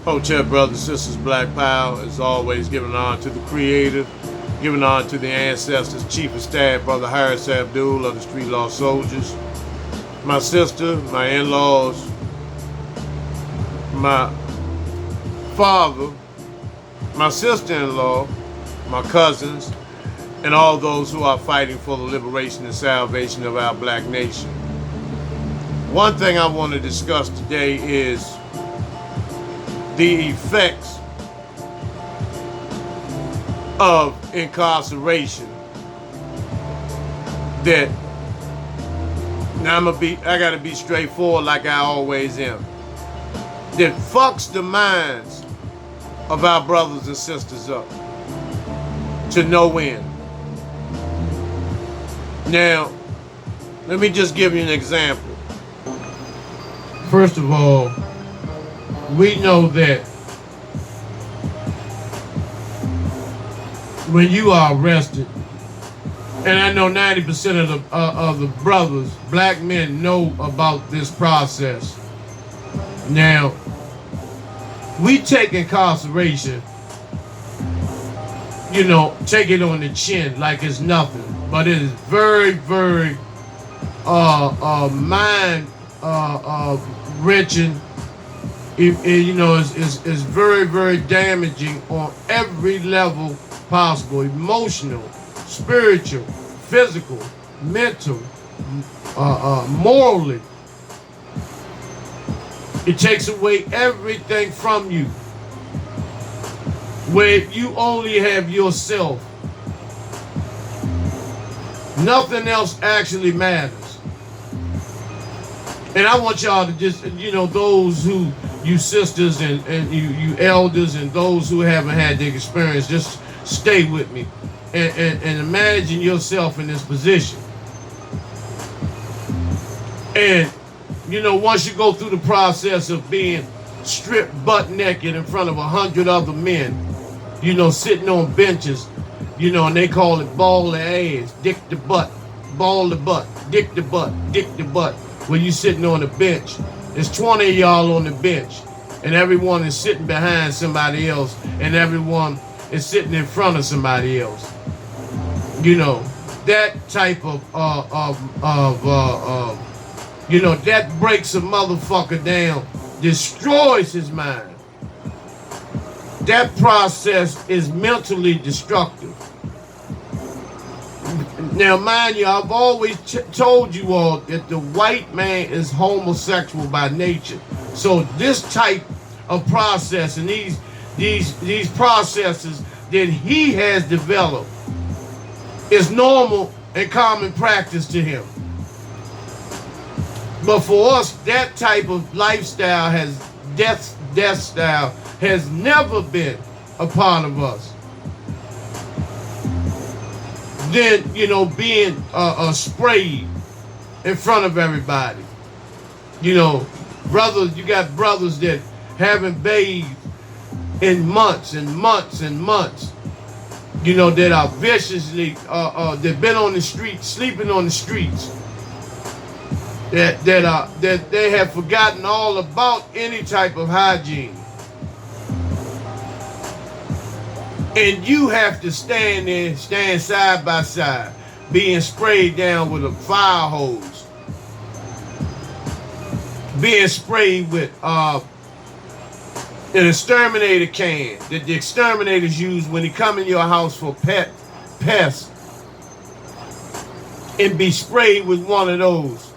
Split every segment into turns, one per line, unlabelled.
Hotel brothers, sisters, Black Power, as always, giving honor to the Creator, giving honor to the ancestors, Chief of Staff, Brother Harris Abdul of the Street Law Soldiers, my sister, my in-laws, my father, my sister-in-law, my cousins, and all those who are fighting for the liberation and salvation of our black nation. One thing I want to discuss today is the effects of incarceration that now I gotta be straightforward like I always am. That fucks the minds of our brothers and sisters up to no end. Now, let me just give you an example. First of all, we know that when you are arrested, and I know 90% of the brothers, black men, know about this process. Now, we take incarceration, take it on the chin like it's nothing, but it is very, very mind wrenching. It's very, very damaging on every level possible: emotional, spiritual, physical, mental, morally. It takes away everything from you, where you only have yourself. Nothing else actually matters. And I want y'all to just, those who, you sisters and you elders and those who haven't had the experience, just stay with me and imagine yourself in this position. And, once you go through the process of being stripped butt naked in front of 100 other men, sitting on benches, and they call it ball the ass, dick the butt, ball the butt, dick the butt, dick the butt. When you sitting on the bench, there's 20 of y'all on the bench, and everyone is sitting behind somebody else, and everyone is sitting in front of somebody else. That type of that breaks a motherfucker down, destroys his mind. That process is mentally destructive. Now, mind you, I've always told you all that the white man is homosexual by nature. So this type of process and these processes that he has developed is normal and common practice to him. But for us, that type of lifestyle death style has never been a part of us. Then, being sprayed in front of everybody. Brothers, you got brothers that haven't bathed in months and months and months. That are viciously, they've been on the streets, sleeping on the streets. That they have forgotten all about any type of hygiene. And you have to stand side by side, being sprayed down with a fire hose, being sprayed with an exterminator can that the exterminators use when they come in your house for pests, and be sprayed with one of those,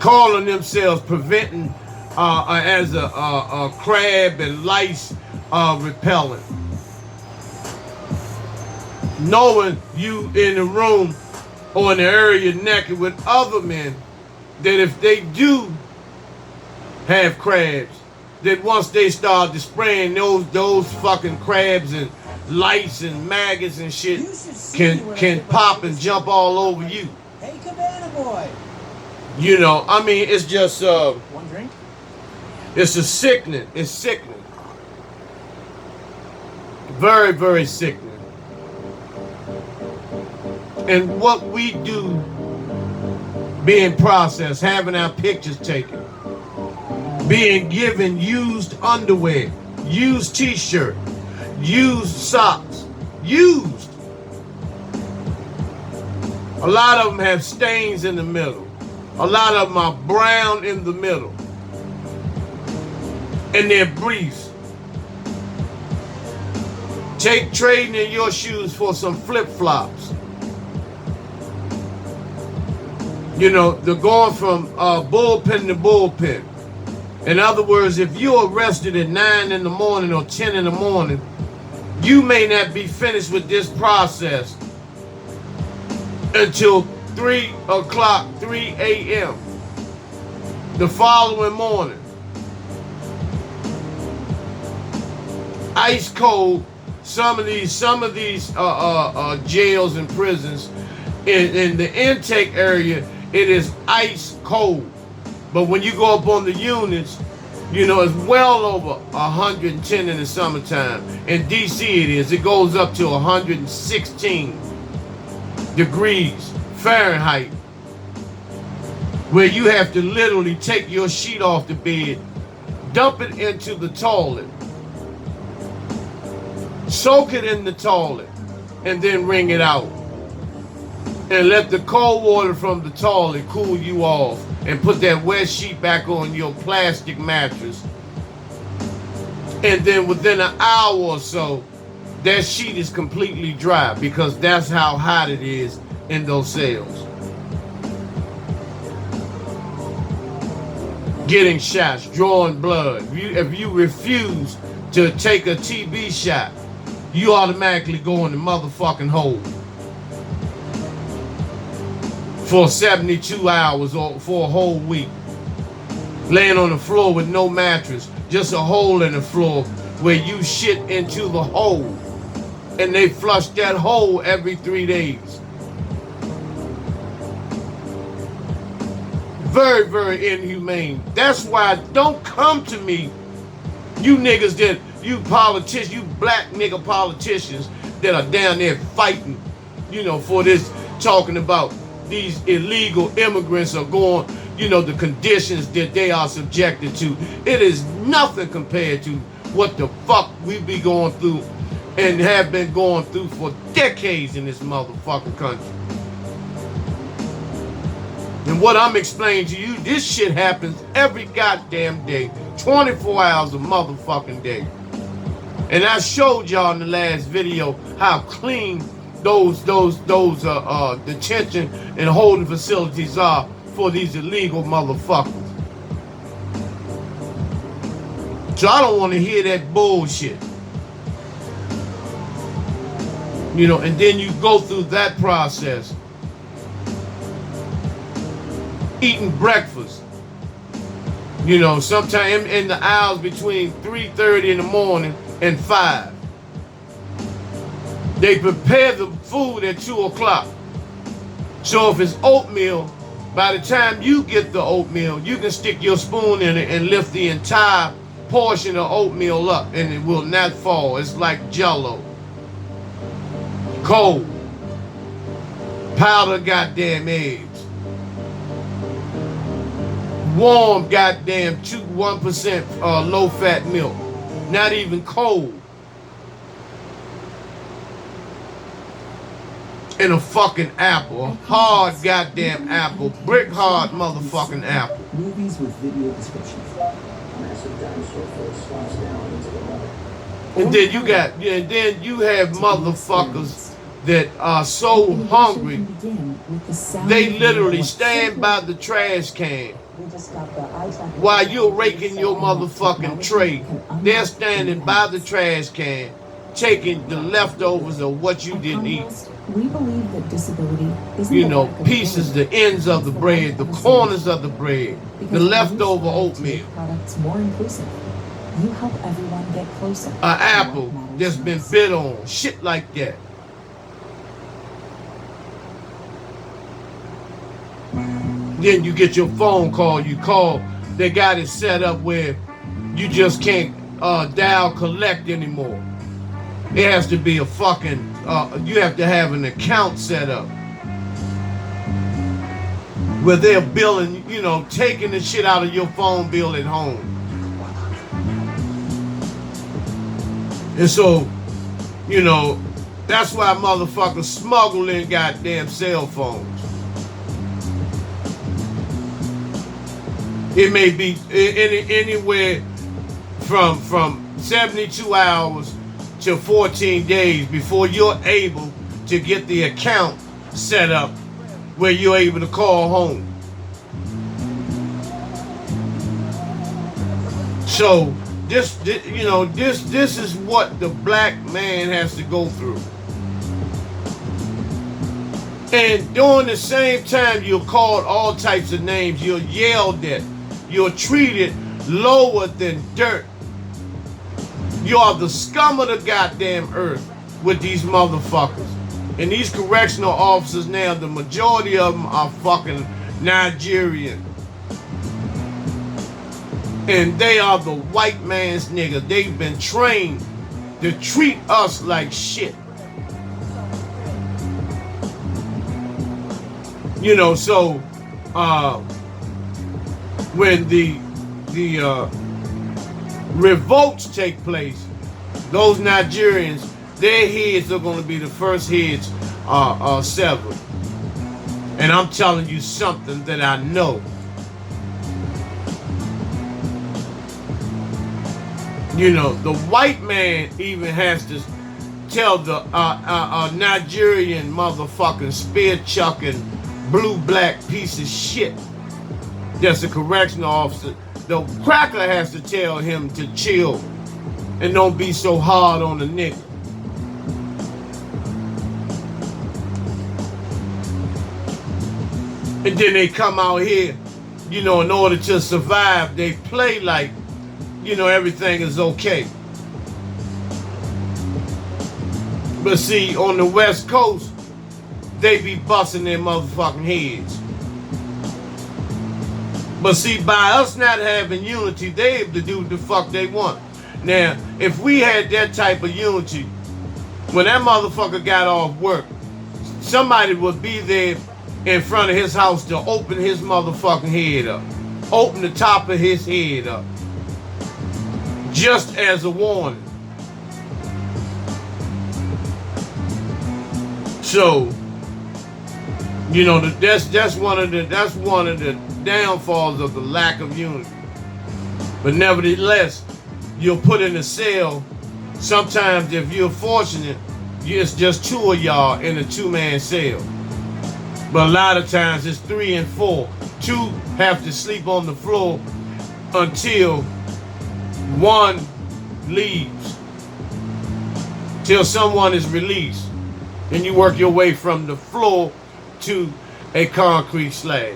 calling themselves preventing as a crab and lice repellent. Knowing you in the room or in the area naked with other men, that if they do have crabs, that once they start spraying those fucking crabs and lice and maggots and shit can pop and jump all over you.
Hey, Cabana Boy.
It's just
One drink?
It's a sickening. It's sickening. Very, very sickening. And what we do being processed, having our pictures taken, being given used underwear, used t-shirt, used socks, used. A lot of them have stains in the middle. A lot of them are brown in the middle. And they're briefs. Take trading in your shoes for some flip-flops. You know, they're going from bullpen to bullpen. In other words, if you're arrested at 9 in the morning or 10 in the morning, you may not be finished with this process until 3 o'clock, 3 a.m. the following morning. Ice cold. Some of these jails and prisons in the intake area, it is ice cold. But when you go up on the units, you know, it's well over 110 in the summertime. In DC it is. It goes up to 116 degrees Fahrenheit, where you have to literally take your sheet off the bed, dump it into the toilet, soak it in the toilet, and then wring it out. And let the cold water from the toilet cool you off, and put that wet sheet back on your plastic mattress. And then within an hour or so, that sheet is completely dry, because that's how hot it is in those cells. Getting shots, drawing blood. If you refuse to take a TB shot, you automatically go in the motherfucking hole for 72 hours or for a whole week. Laying on the floor with no mattress, just a hole in the floor where you shit into the hole, and they flush that hole every 3 days. Very, very inhumane. That's why don't come to me, you niggas that, you politicians, you black nigga politicians that are down there fighting, you know, for this, talking about these illegal immigrants are going, you know, the conditions that they are subjected to. It is nothing compared to what the fuck we be going through and have been going through for decades in this motherfucking country. And what I'm explaining to you, this shit happens every goddamn day, 24 hours a motherfucking day. And I showed y'all in the last video how clean those detention and holding facilities are for these illegal motherfuckers. So I don't want to hear that bullshit. You know, and then you go through that process. Eating breakfast. You know, sometime in the hours between 3:30 in the morning and 5. They prepare the food at 2 o'clock. So if it's oatmeal, by the time you get the oatmeal, you can stick your spoon in it and lift the entire portion of oatmeal up, and it will not fall. It's like Jell-O. Cold. Powdered goddamn eggs. Warm goddamn 1% low-fat milk. Not even cold. And a fucking apple, a hard goddamn apple, brick hard motherfucking apple.
Movies with video descriptions.
Massive dinosaur foot slides down into the water.
And then you have motherfuckers that are so hungry, they literally stand by the trash can while you're raking your motherfucking tray. They're standing by the trash can, taking the leftovers of what you didn't eat.
We believe that disability is,
you know, pieces, the ends of the bread, the corners of the bread, the leftover oatmeal.
Products more inclusive. You help everyone get closer.
An apple that's been bit on, shit like that. Then you get your phone call, you call, they got it set up where you just can't dial collect anymore. It has to be a fucking, you have to have an account set up where they're billing, you know, taking the shit out of your phone bill at home. And so, you know, that's why motherfuckers smuggle in goddamn cell phones. It may be anywhere from 72 hours to 14 days before you're able to get the account set up where you're able to call home. So this is what the black man has to go through. And during the same time, you're called all types of names. You're yelled at. You're treated lower than dirt. You are the scum of the goddamn earth with these motherfuckers. And these correctional officers now, the majority of them are fucking Nigerian. And they are the white man's niggas. They've been trained to treat us like shit. You know, so when the revolts take place, those Nigerians, their heads are going to be the first heads severed. And I'm telling you something that I know. You know, the white man even has to tell the Nigerian motherfucking spear-chucking, blue-black piece of shit that's a correctional officer. The cracker has to tell him to chill and don't be so hard on the nigga. And then they come out here, you know, in order to survive, they play like, you know, everything is okay. But see, on the West Coast, they be busting their motherfucking heads. But see, by us not having unity, they able to do the fuck they want. Now, if we had that type of unity, when that motherfucker got off work, somebody would be there in front of his house to open his motherfucking head up. Open the top of his head up. Just as a warning. So, you know, that's one of the downfalls of the lack of unity. But nevertheless, you're put in a cell. Sometimes, if you're fortunate, it's just two of y'all in a two-man cell. But a lot of times it's 3 and 4. 2 have to sleep on the floor until one leaves. Till someone is released. Then you work your way from the floor to a concrete slab.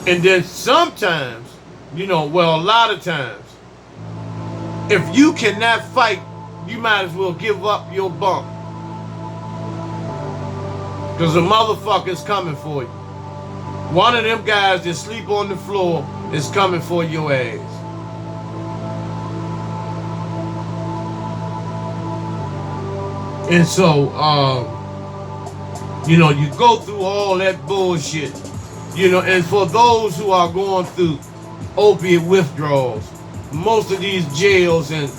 And then sometimes, you know, well, a lot of times, if you cannot fight, you might as well give up your bunk. Because the motherfucker's coming for you. One of them guys that sleep on the floor is coming for your ass. And so, you know, you go through all that bullshit. You know, and for those who are going through opiate withdrawals, most of these jails and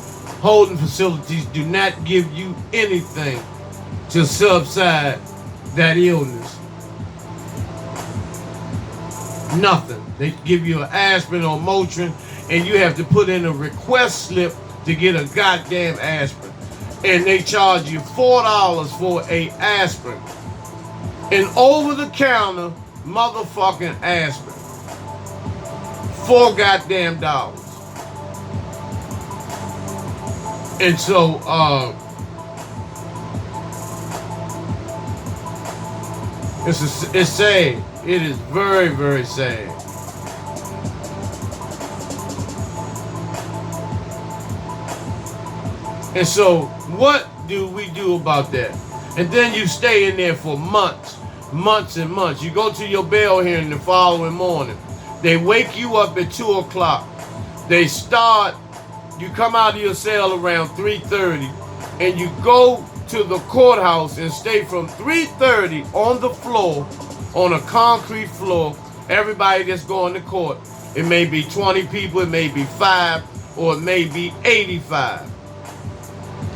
holding facilities do not give you anything to subside that illness. Nothing. They give you an aspirin or Motrin, and you have to put in a request slip to get a goddamn aspirin. And they charge you $4 for a aspirin. An over-the-counter motherfucking aspirin. $4 goddamn dollars. And so, it's sad. It is very, very sad. And so, what do we do about that? And then you stay in there for months and months. You go to your bail hearing the following morning. They wake you up at 2 o'clock. They start, you come out of your cell around 3:30, and you go to the courthouse and stay from 3:30 on the floor, on a concrete floor. Everybody that's going to court. It may be 20 people, it may be 5, or it may be 85.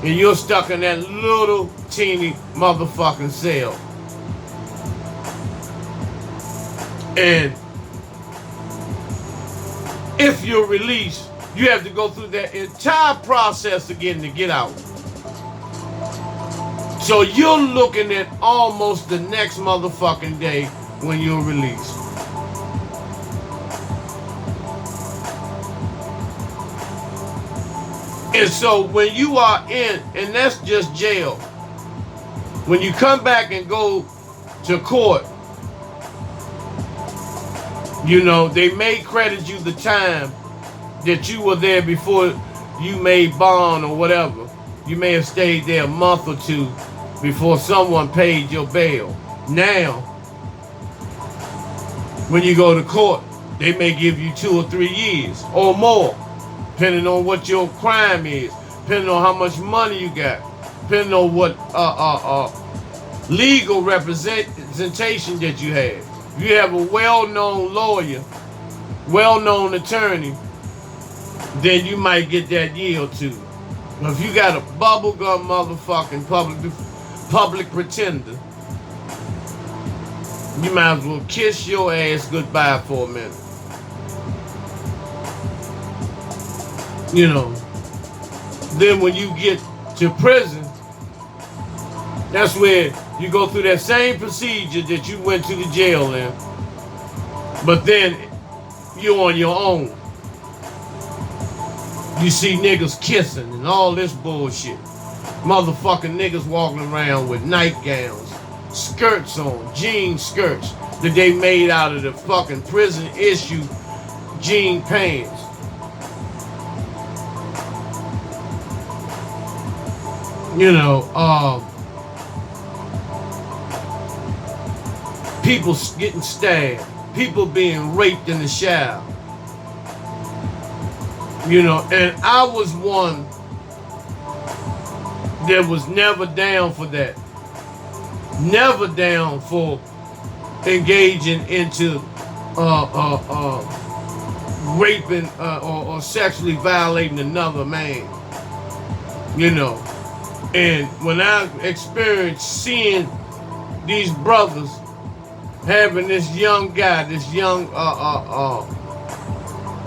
And you're stuck in that little teeny motherfucking cell. And if you're released, you have to go through that entire process again to get out. So you're looking at almost the next motherfucking day when you're released. And so when you are in, and that's just jail, when you come back and go to court, you know, they may credit you the time that you were there before you made bond or whatever. You may have stayed there a month or two before someone paid your bail. Now, when you go to court, they may give you 2 or 3 years or more, depending on what your crime is, depending on how much money you got, depending on what legal representation that you have. If you have a well-known lawyer, well-known attorney, then you might get that year or 2. But if you got a bubblegum motherfucking public pretender, you might as well kiss your ass goodbye for a minute. You know, then when you get to prison, that's where you go through that same procedure that you went to the jail in, but then you're on your own. You see niggas kissing and all this bullshit. Motherfucking niggas walking around with nightgowns, skirts on, jean skirts that they made out of the fucking prison issue jean pants. You know, people getting stabbed, people being raped in the shower. You know, and I was one that was never down for that. Never down for engaging into raping or sexually violating another man. You know, and when I experienced seeing these brothers having this young guy, this young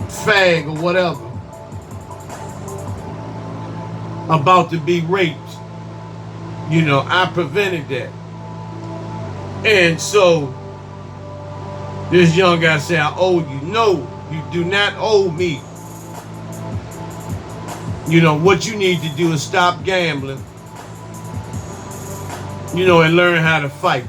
fag or whatever, about to be raped, you know, I prevented that. And so this young guy said, I owe you. No, you do not owe me. You know, what you need to do is stop gambling, you know, and learn how to fight.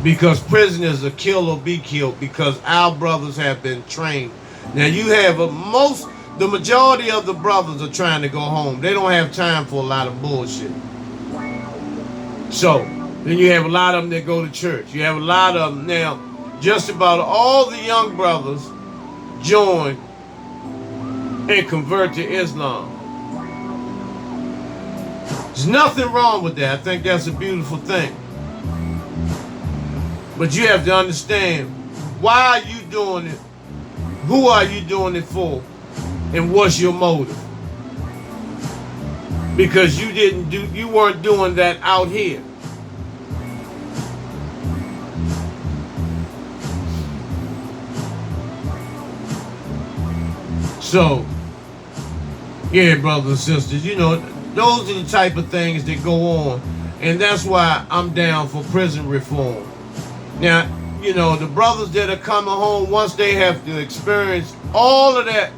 Because prisoners are kill or be killed, because our brothers have been trained. Now you have the majority of the brothers are trying to go home. They don't have time for a lot of bullshit. So, then you have a lot of them that go to church. You have a lot of them now, just about all the young brothers join and convert to Islam. There's nothing wrong with that. I think that's a beautiful thing. But you have to understand, why are you doing it? Who are you doing it for? And what's your motive? Because you weren't doing that out here. So, yeah, brothers and sisters, you know, those are the type of things that go on. And that's why I'm down for prison reform. Now, you know, the brothers that are coming home, once they have to experience all of that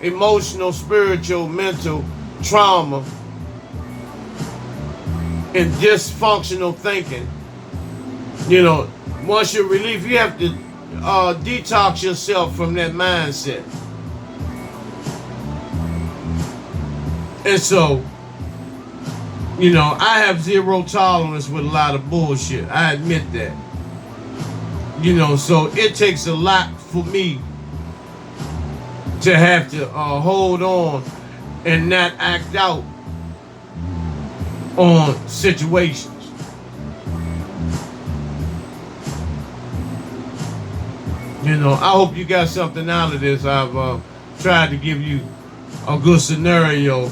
emotional, spiritual, mental trauma and dysfunctional thinking, you know, once you're relieved, you have to detox yourself from that mindset. And so, you know, I have zero tolerance with a lot of bullshit. I admit that. You know, so it takes a lot for me to have to hold on and not act out on situations. You know, I hope you got something out of this. I've tried to give you a good scenario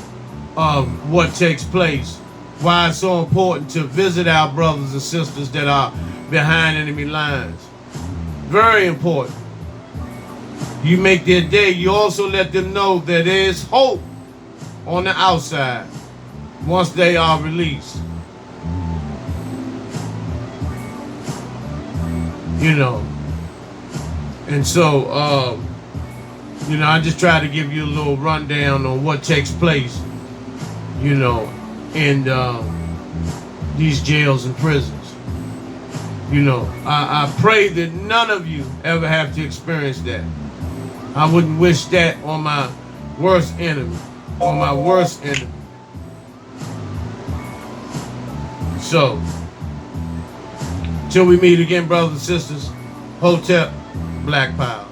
of what takes place, why it's so important to visit our brothers and sisters that are behind enemy lines. Very important. You make their day. You also let them know that there is hope on the outside once they are released. You know. And so, I just try to give you a little rundown on what takes place, in these jails and prisons. I pray that none of you ever have to experience that. I wouldn't wish that on my worst enemy, So, till we meet again, brothers and sisters, Hotep, Black Power.